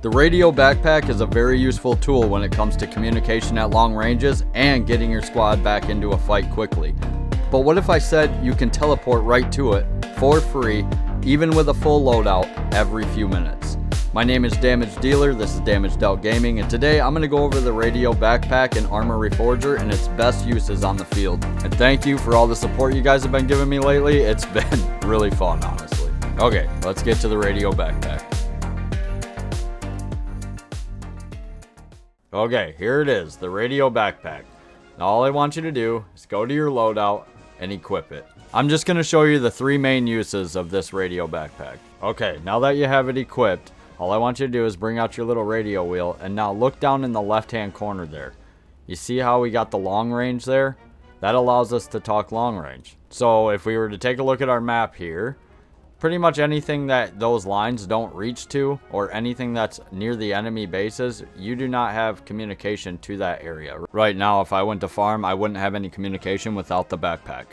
The radio backpack is a very useful tool when it comes to communication at long ranges and getting your squad back into a fight quickly. But what if I said you can teleport right to it for free, even with a full loadout every few minutes? My name is Damage Dealer, this is Damage Dealt Gaming, and today I'm going to go over the radio backpack in ARMA Reforger and its best uses on the field. And thank you for all the support you guys have been giving me lately. It's been really fun, honestly. Okay, let's get to the radio backpack. Okay, here it is, the radio backpack. Now all I want you to do is go to your loadout and equip it. I'm just going to show you the three main uses of this radio backpack. Okay, now that you have it equipped, all I want you to do is bring out your little radio wheel, and now look down in the left-hand corner there. You see how we got the long range there? That allows us to talk long range. So if we were to take a look at our map here, pretty much anything that those lines don't reach to, or anything that's near the enemy bases, you do not have communication to that area. Right now, if I went to farm, I wouldn't have any communication without the backpack.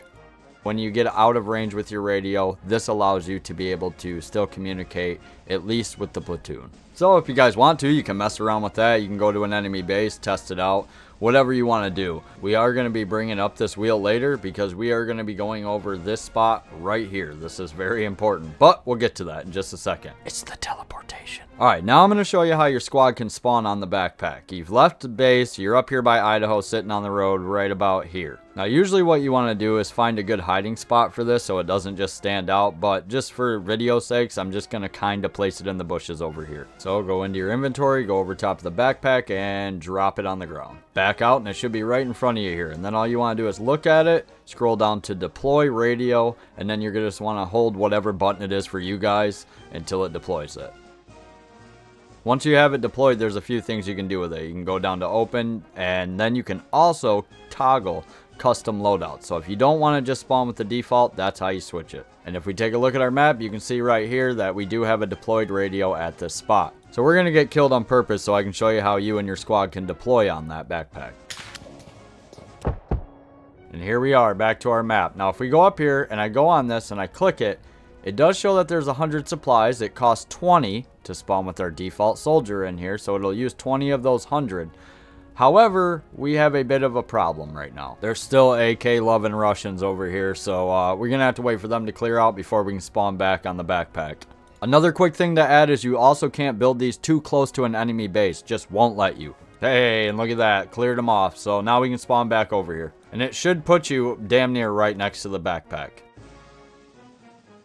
When you get out of range with your radio, this allows you to be able to still communicate, at least with the platoon. So if you guys want to, you can mess around with that. You can go to an enemy base, test it out, whatever you want to do. We are going to be bringing up this wheel later because we are going to be going over this spot right here. This is very important, but we'll get to that in just a second. It's the teleportation. All right, now I'm going to show you how your squad can spawn on the backpack. You've left the base, you're up here by Idaho, sitting on the road right about here. Now, usually what you want to do is find a good hiding spot for this so it doesn't just stand out, but just for video sakes, I'm just going to kind of place it in the bushes over here. So go into your inventory, go over top of the backpack, and drop it on the ground. Back out, and it should be right in front of you here. And then all you want to do is look at it, scroll down to deploy radio, and then you're going to just want to hold whatever button it is for you guys until it deploys it. Once you have it deployed, there's a few things you can do with it. You can go down to open, and then you can also toggle custom loadout. So if you don't want to just spawn with the default, that's how you switch it. And if we take a look at our map, you can see right here that we do have a deployed radio at this spot. So we're going to get killed on purpose so I can show you how you and your squad can deploy on that backpack. And here we are, back to our map. Now if we go up here and I go on this and I click it, it does show that there's 100 supplies. It costs 20 to spawn with our default soldier in here, so it'll use 20 of those 100. However, we have a bit of a problem right now. There's still AK-loving Russians over here, so we're going to have to wait for them to clear out before we can spawn back on the backpack. Another quick thing to add is you also can't build these too close to an enemy base. Just won't let you. Hey, and look at that. Cleared them off. So now we can spawn back over here. And it should put you damn near right next to the backpack.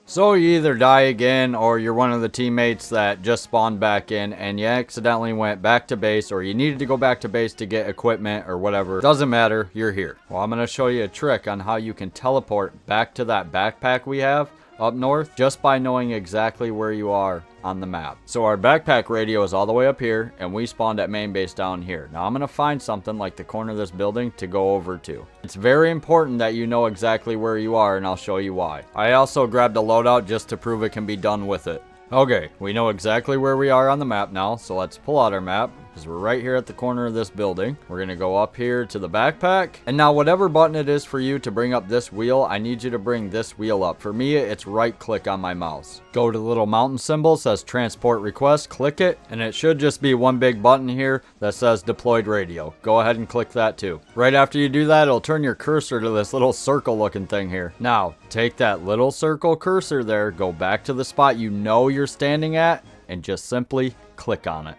So you either die again, or you're one of the teammates that just spawned back in and you accidentally went back to base, or you needed to go back to base to get equipment or whatever. Doesn't matter, you're here. Well, I'm going to show you a trick on how you can teleport back to that backpack we have up north just by knowing exactly where you are on the map. So our backpack radio is all the way up here, and we spawned at main base down here. Now I'm going to find something like the corner of this building to go over to. It's very important that you know exactly where you are, and I'll show you why. I also grabbed a loadout just to prove it can be done with it. Okay, we know exactly where we are on the map now, so let's pull out our map, because we're right here at the corner of this building. We're going to go up here to the backpack, and now whatever button it is for you to bring up this wheel, I need you to bring this wheel up. For me, it's right click on my mouse. Go to the little mountain symbol, says transport request, click it, and it should just be one big button here that says deployed radio. Go ahead and click that too. Right after you do that, it'll turn your cursor to this little circle looking thing here. Now, take that little circle cursor there, go back to the spot you know you're standing at, and just simply click on it.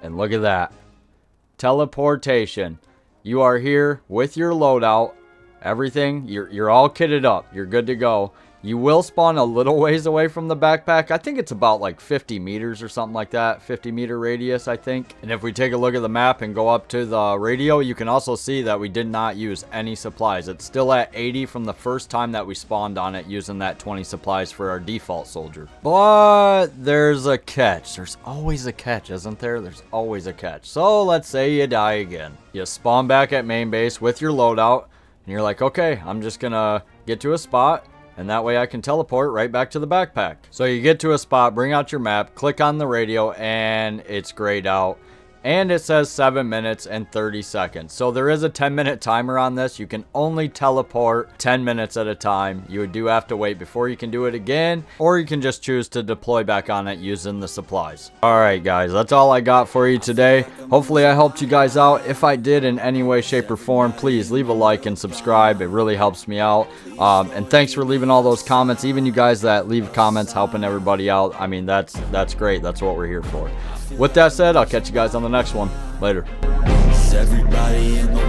And look at that. Teleportation. You are here with your loadout. Everything. You're all kitted up. You're good to go. You will spawn a little ways away from the backpack. I think it's about like 50 meters or something like that. 50-meter radius, I think. And if we take a look at the map and go up to the radio, you can also see that we did not use any supplies. It's still at 80 from the first time that we spawned on it using that 20 supplies for our default soldier. But there's a catch. There's always a catch, isn't there? There's always a catch. So let's say you die again. You spawn back at main base with your loadout, and you're like, okay, I'm just gonna get to a spot, and that way I can teleport right back to the backpack. So you get to a spot, bring out your map, click on the radio, and it's grayed out. and it says 7 minutes and 30 seconds. So there is a 10-minute timer on this. You can only teleport 10 minutes at a time. You do have to wait before you can do it again, or you can just choose to deploy back on it using the supplies. Alright guys, that's all I got for you today. Hopefully I helped you guys out. If I did in any way, shape, or form, please leave a like and subscribe. It really helps me out. And thanks for leaving all those comments. Even you guys that leave comments helping everybody out. I mean, that's great. That's what we're here for. With that said, I'll catch you guys on the next one. Later. Everybody in the